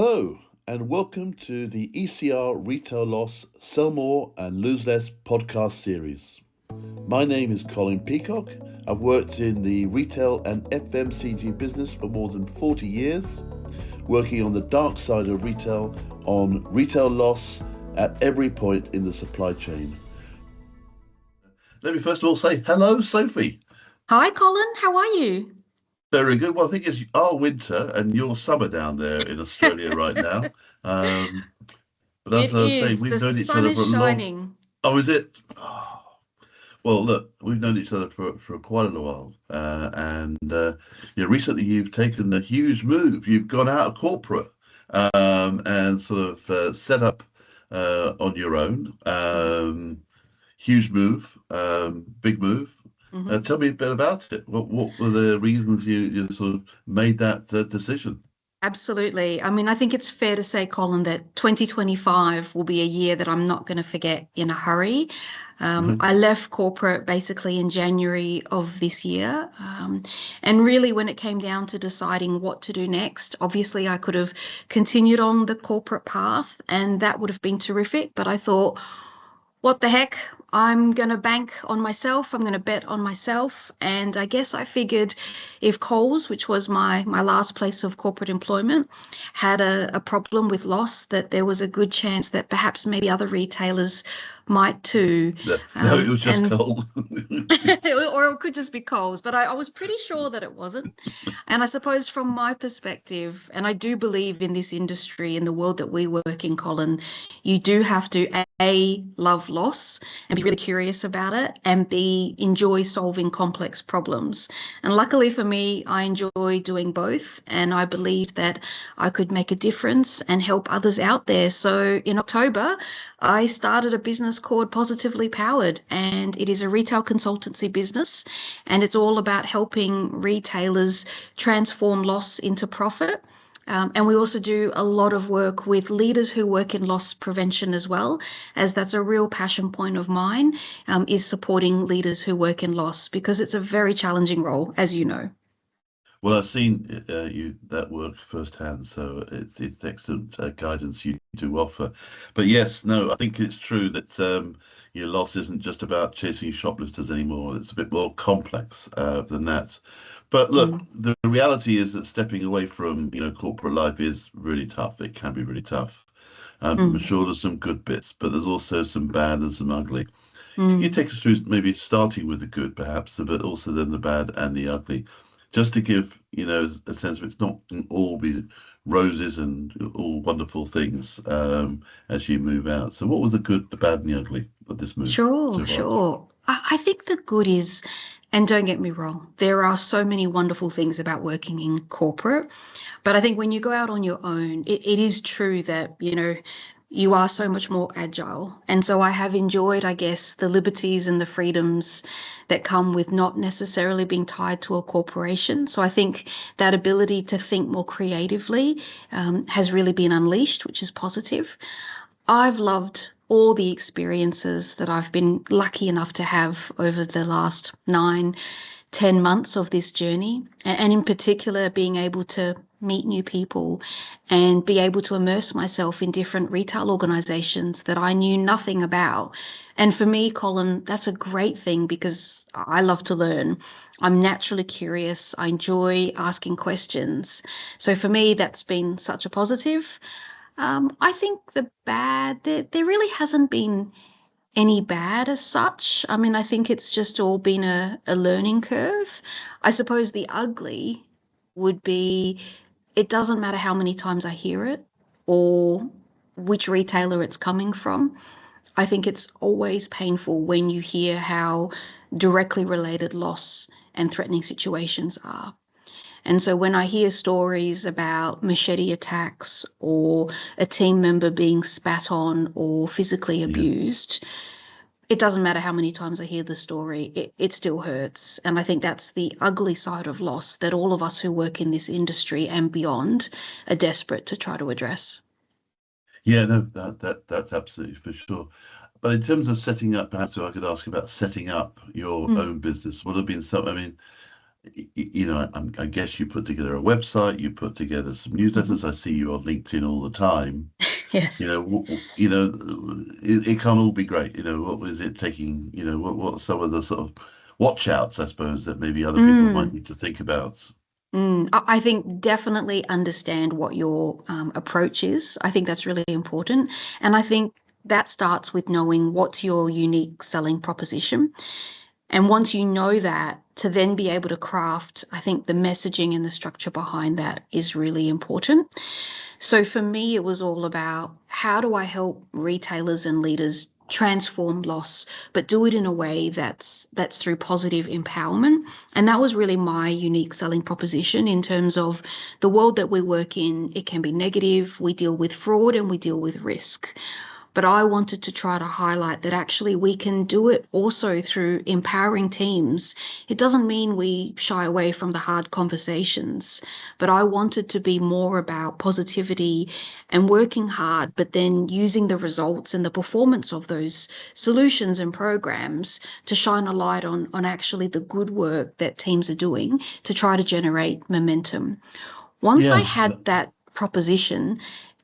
Hello, and welcome to the ECR Retail Loss Sell More and Lose Less podcast series. My name is Colin Peacock. I've worked in the retail and FMCG business for more than 40 years, working on the dark side of retail on retail loss at every point in the supply chain. Let me first of all say hello, Sophie. Hi, Colin. How are you? Very good. Well, I think it's our winter and your summer down there in Australia right now. Um, but as It I was saying, is. The we've known each sun other is for a long. shining. Oh, is it? Oh. Well, look, we've known each other for quite a while, recently you've taken a huge move. You've gone out of corporate and sort of set up on your own. Huge move, big move. Mhm. Tell me a bit about it. What were the reasons you sort of made that decision? Absolutely. I mean, I think it's fair to say, Colin, that 2025 will be a year that I'm not going to forget in a hurry. I left corporate basically in January of this year. And really, when it came down to deciding what to do next, obviously I could have continued on the corporate path, and that would have been terrific. But I thought, what the heck? I'm going to bank on myself. I'm going to bet on myself. And I guess I figured if Coles, which was my last place of corporate employment, had a problem with loss, that there was a good chance that perhaps maybe other retailers might too. No, it was just And cold. or it could just be Coles, but I was pretty sure that it wasn't. And I suppose from my perspective, and I do believe in this industry, in the world that we work in, Colin, you do have to A, love loss and be really curious about it, and B, enjoy solving complex problems. And luckily for me, I enjoy doing both, and I believed that I could make a difference and help others out there. So in October, I started a business called Positively Powered, and it is a retail consultancy business, and it's all about helping retailers transform loss into profit. And we also do a lot of work with leaders who work in loss prevention as well, as that's a real passion point of mine, is supporting leaders who work in loss because it's a very challenging role, as you know. Well, I've seen you that work firsthand, so it's excellent guidance you do offer. But yes, no, I think it's true that your loss isn't just about chasing shoplifters anymore. It's a bit more complex than that. But look, Mm, the reality is that stepping away from corporate life is really tough. It can be really tough. I'm mm, sure there's some good bits, but there's also some bad and some ugly. Can you mm. take us through maybe starting with the good, perhaps, but also then the bad and the ugly, just to give, a sense of it's not can all be roses and all wonderful things as you move out. So what was the good, the bad, and the ugly of this move Sure, so far? sure. I think the good is, and don't get me wrong, there are so many wonderful things about working in corporate. But I think when you go out on your own, it is true that, you are so much more agile. And so I have enjoyed, I guess, the liberties and the freedoms that come with not necessarily being tied to a corporation. So I think that ability to think more creatively has really been unleashed, which is positive. I've loved all the experiences that I've been lucky enough to have over the last 9, 10 months of this journey, and in particular, being able to meet new people and be able to immerse myself in different retail organizations that I knew nothing about. And for me, Colin, that's a great thing because I love to learn. I'm naturally curious. I enjoy asking questions. So for me, that's been such a positive. I think the bad, there really hasn't been any bad as such. I mean, I think it's just all been a learning curve. I suppose the ugly would be it doesn't matter how many times I hear it or which retailer it's coming from. I think it's always painful when you hear how directly related loss and threatening situations are. And so when I hear stories about machete attacks or a team member being spat on or physically Yeah. abused, it doesn't matter how many times I hear the story, it still hurts. And I think that's the ugly side of loss that all of us who work in this industry and beyond are desperate to try to address. Yeah, no, that's absolutely for sure. But in terms of setting up, perhaps if I could ask about setting up your Mm. own business, what have been some, I mean, I guess you put together a website, you put together some Mhm. newsletters. I see you on LinkedIn all the time. Yes. It can't all be great. What was it taking? What are some of the sort of watch outs, I suppose, that maybe other people might Mm. need to think about? I think definitely understand what your approach is. I think that's really important. And I think that starts with knowing what's your unique selling proposition. And once you know that, to then be able to craft, I think the messaging and the structure behind that is really important. So for me, it was all about how do I help retailers and leaders transform loss, but do it in a way that's through positive empowerment. And that was really my unique selling proposition in terms of the world that we work in. It can be negative. We deal with fraud and we deal with risk. But I wanted to try to highlight that actually we can do it also through empowering teams. It doesn't mean we shy away from the hard conversations, but I wanted to be more about positivity and working hard, but then using the results and the performance of those solutions and programs to shine a light on actually the good work that teams are doing to try to generate momentum. Once I Yeah, had that proposition,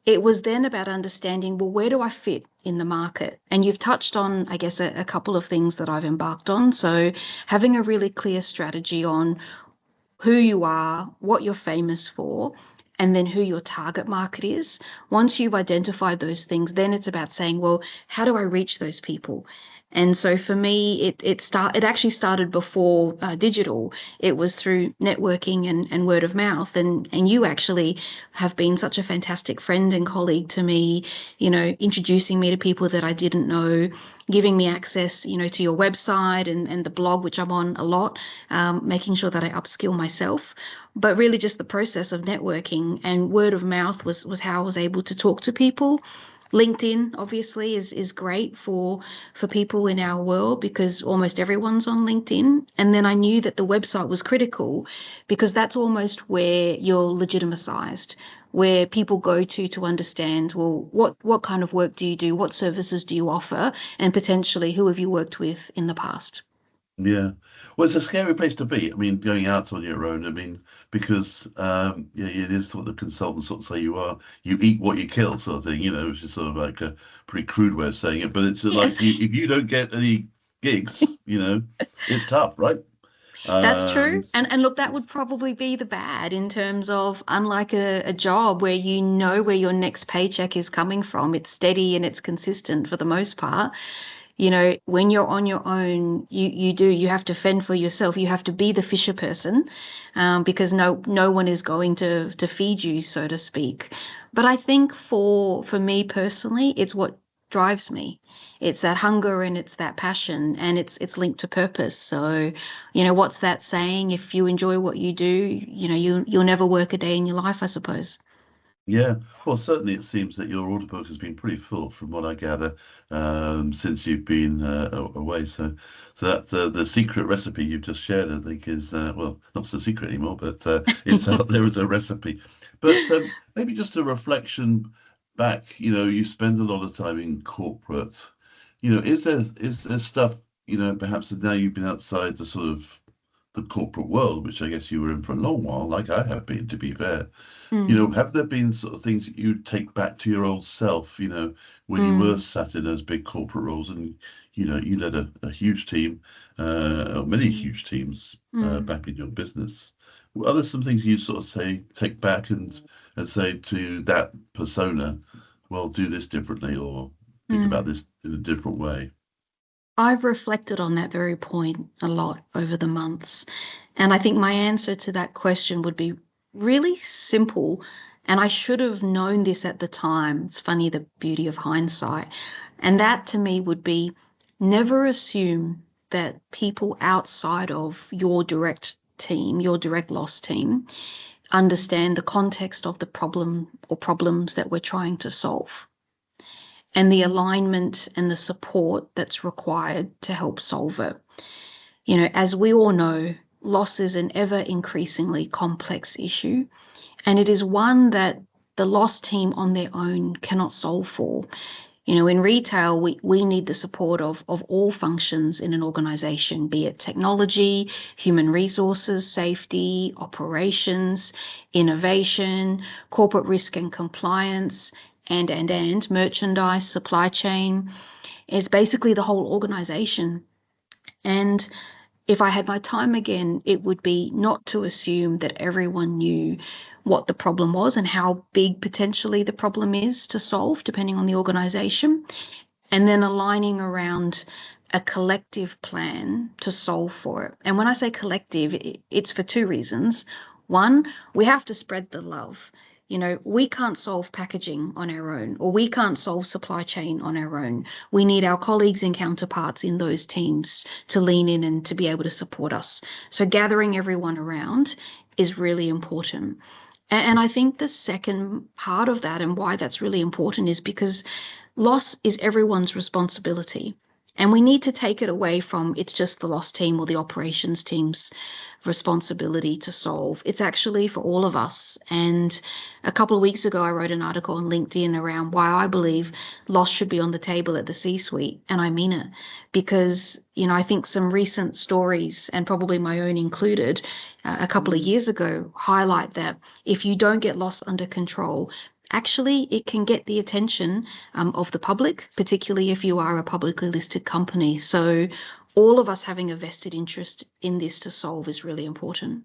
it was then about understanding, well, where do I fit in the market? And you've touched on, I guess, a couple of things that I've embarked on. So having a really clear strategy on who you are, what you're famous for, and then who your target market is. Once you've identified those things, then it's about saying, well, how do I reach those people? And so for me, it actually started before digital. It was through networking and word of mouth. And you actually have been such a fantastic friend and colleague to me, introducing me to people that I didn't know, giving me access, to your website and the blog, which I'm on a lot, making sure that I upskill myself. But really, just the process of networking and word of mouth was how I was able to talk to people. LinkedIn obviously is great for people in our world because almost everyone's on LinkedIn. And then I knew that the website was critical because that's almost where you're legitimized, where people go to understand, well, what kind of work do you do? What services do you offer? And potentially who have you worked with in the past? yeah. Well, it's a scary place to be. I mean, going out on your own. I mean, because yeah, it is what the consultants sort of say you eat what you kill, sort of thing. Which is sort of like a pretty crude way of saying it. But it's Yes. like if you don't get any gigs, it's tough, right? That's Um, true. And look, that would it's, probably be the bad in terms of unlike a job where you know where your next paycheck is coming from, it's steady and it's consistent for the most part. When you're on your own, you have to fend for yourself. You have to be the fisher person, because no one is going to feed you, so to speak. But I think for me personally, it's what drives me. It's that hunger and it's that passion and it's linked to purpose. So, what's that saying? If you enjoy what you do, you'll never work a day in your life, I suppose. yeah. Well, certainly it seems that your order book has been pretty full, from what I gather, since you've been away. So that the secret recipe you've just shared, I think, is well, not so secret anymore, but it's out there as a recipe. But maybe just a reflection back. You spend a lot of time in corporate. Is there stuff, perhaps now you've been outside the sort of the corporate world, which I guess you were in for a long while, like I have been, to be fair. Mm, Have there been sort of things that you take back to your old self, when you were mm, sat in those big corporate roles and, you led a huge team, or many mm, huge teams mm, back in your business? Are there some things you sort of take back and say to that persona, well, do this differently or think about mm. this in a different way? I've reflected on that very point a lot over the months. And I think my answer to that question would be really simple. And I should have known this at the time. It's funny, the beauty of hindsight. And that to me would be never assume that people outside of your direct team, your direct loss team, understand the context of the problem or problems that we're trying to solve and the alignment and the support that's required to help solve it. As we all know, loss is an ever increasingly complex issue, and it is one that the loss team on their own cannot solve for. In retail, we need the support of all functions in an organization, be it technology, human resources, safety, operations, innovation, corporate risk and compliance, and merchandise, supply chain. It's basically the whole organization. And if I had my time again, it would be not to assume that everyone knew what the problem was and how big potentially the problem is to solve, depending on the organization, and then aligning around a collective plan to solve for it. And when I say collective, it's for two reasons. One, we have to spread the love. We can't solve packaging on our own, or we can't solve supply chain on our own. We need our colleagues and counterparts in those teams to lean in and to be able to support us. So gathering everyone around is really important. And I think the second part of that, and why that's really important, is because loss is everyone's responsibility. And we need to take it away from it's just the loss team or the operations team's responsibility to solve. It's actually for all of us. And a couple of weeks ago, I wrote an article on LinkedIn around why I believe loss should be on the table at the C-suite. And I mean it because, I think some recent stories, and probably my own included, a couple of years ago, highlight that if you don't get loss under control, actually it can get the attention of the public, particularly if you are a publicly listed company. So all of us having a vested interest in this to solve is really important.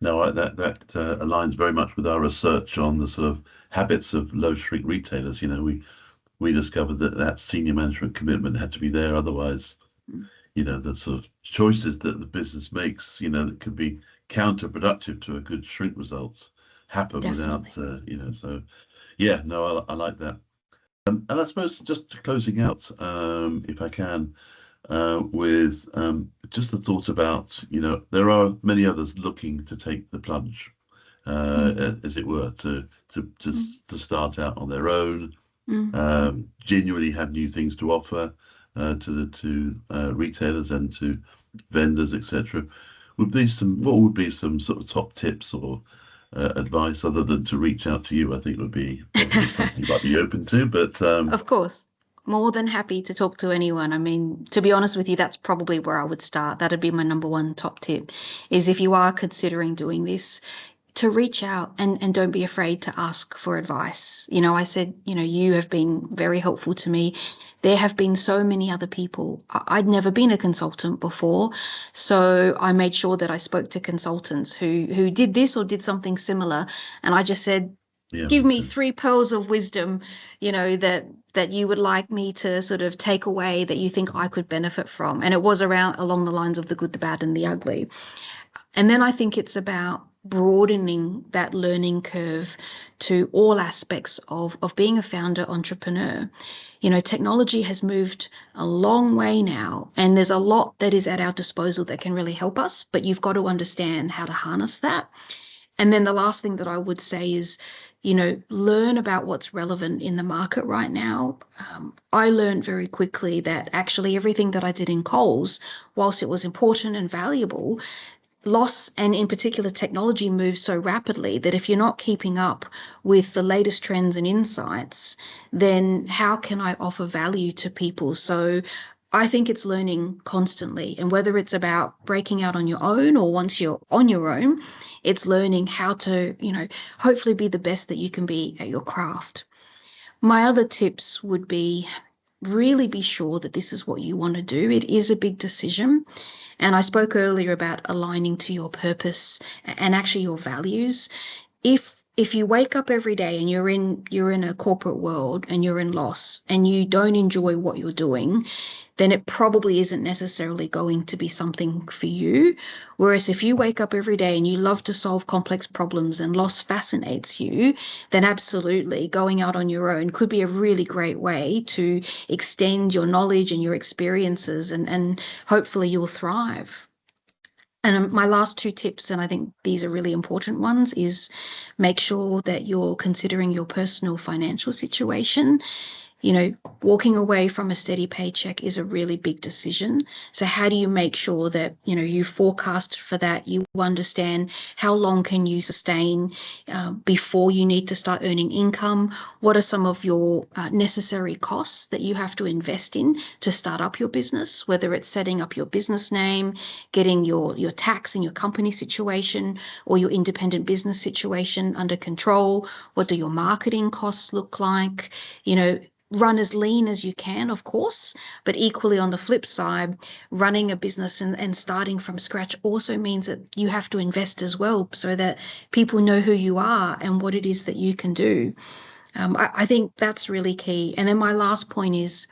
No, that aligns very much with our research on the sort of habits of low shrink retailers. We discovered that senior management commitment had to be there. Otherwise, the sort of choices that the business makes, that could be counterproductive to a good shrink results happen. Definitely. Without, so yeah, no, I like that. And I suppose just closing out, if I can, with just the thought about, there are many others looking to take the plunge, as it were, to start out on their own, genuinely have new things to offer to retailers and to vendors, etc. What would be some sort of top tips or advice other than to reach out to you? I think would be probably something you might be open to, but of course, more than happy to talk to anyone. I mean, to be honest with you, that's probably where I would start. That'd be my number one top tip, is if you are considering doing this, to reach out and don't be afraid to ask for advice. I said, you have been very helpful to me. There have been so many other people. I'd never been a consultant before, so I made sure that I spoke to consultants who did this or did something similar, and I just said, give me 3 pearls of wisdom, that you would like me to sort of take away, that you think I could benefit from. And it was along the lines of the good, the bad, and the ugly. And then I think it's about broadening that learning curve to all aspects of being a founder entrepreneur. Technology has moved a long way now, and there's a lot that is at our disposal that can really help us, but you've got to understand how to harness that. And then the last thing that I would say is, learn about what's relevant in the market right now. I learned very quickly that actually everything that I did in Coles, whilst it was important and valuable, loss and in particular technology moves so rapidly that if you're not keeping up with the latest trends and insights, then how can I offer value to people? So I think it's learning constantly, and whether it's about breaking out on your own or once you're on your own, it's learning how to, hopefully be the best that you can be at your craft. My other tips would be really be sure that this is what you want to do. It is a big decision. And I spoke earlier about aligning to your purpose and actually your values. If you wake up every day and you're in a corporate world and you're in loss and you don't enjoy what you're doing, then it probably isn't necessarily going to be something for you. Whereas if you wake up every day and you love to solve complex problems and loss fascinates you, then absolutely going out on your own could be a really great way to extend your knowledge and your experiences, and hopefully you'll thrive. And my last two tips, and I think these are really important ones, is make sure that you're considering your personal financial situation. Walking away from a steady paycheck is a really big decision. So how do you make sure that, you forecast for that, you understand how long can you sustain before you need to start earning income? What are some of your necessary costs that you have to invest in to start up your business, whether it's setting up your business name, getting your tax and your company situation or your independent business situation under control? What do your marketing costs look like? Run as lean as you can, of course, but equally on the flip side, running a business and starting from scratch also means that you have to invest as well so that people know who you are and what it is that you can do. I think that's really key. And then my last point is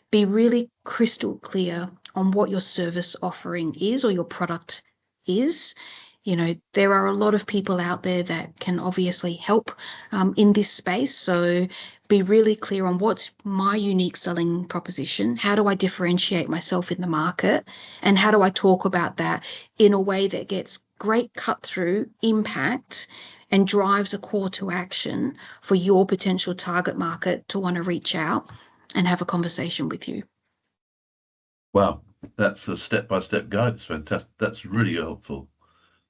be really crystal clear on what your service offering is or your product is. There are a lot of people out there that can obviously help in this space. So be really clear on what's my unique selling proposition. How do I differentiate myself in the market? And how do I talk about that in a way that gets great cut through impact and drives a call to action for your potential target market to want to reach out and have a conversation with you. Wow, that's a step-by-step guide. It's fantastic. That's really helpful.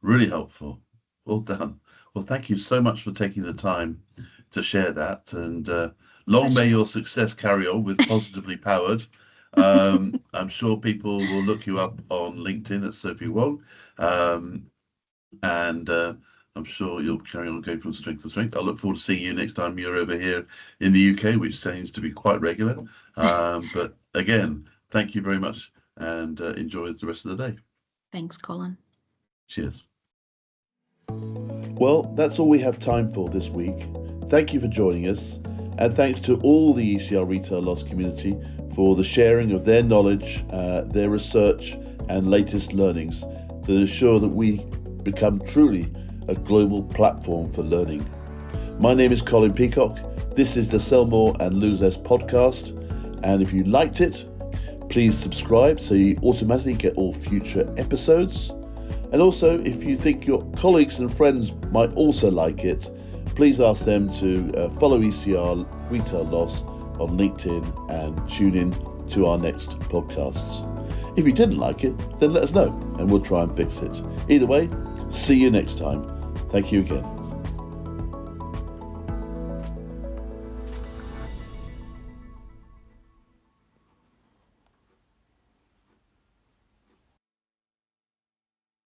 Really helpful. Well done. Well, thank you so much for taking the time to share that. And long may your success carry on with Positively Powered. I'm sure people will look you up on LinkedIn at Sophie Wong. And I'm sure you'll carry on going from strength to strength. I look forward to seeing you next time you're over here in the UK, which seems to be quite regular. But again, thank you very much and enjoy the rest of the day. Thanks, Colin. Cheers. Well, that's all we have time for this week. Thank you for joining us, and thanks to all the ECR Retail Loss community for the sharing of their knowledge, their research and latest learnings that ensure that we become truly a global platform for learning. My name is Colin Peacock. This is the Sell More and Lose Less podcast, and if you liked it, please subscribe so you automatically get all future episodes. And also, if you think your colleagues and friends might also like it, please ask them to follow ECR Retail Loss on LinkedIn and tune in to our next podcasts. If you didn't like it, then let us know and we'll try and fix it. Either way, see you next time. Thank you again.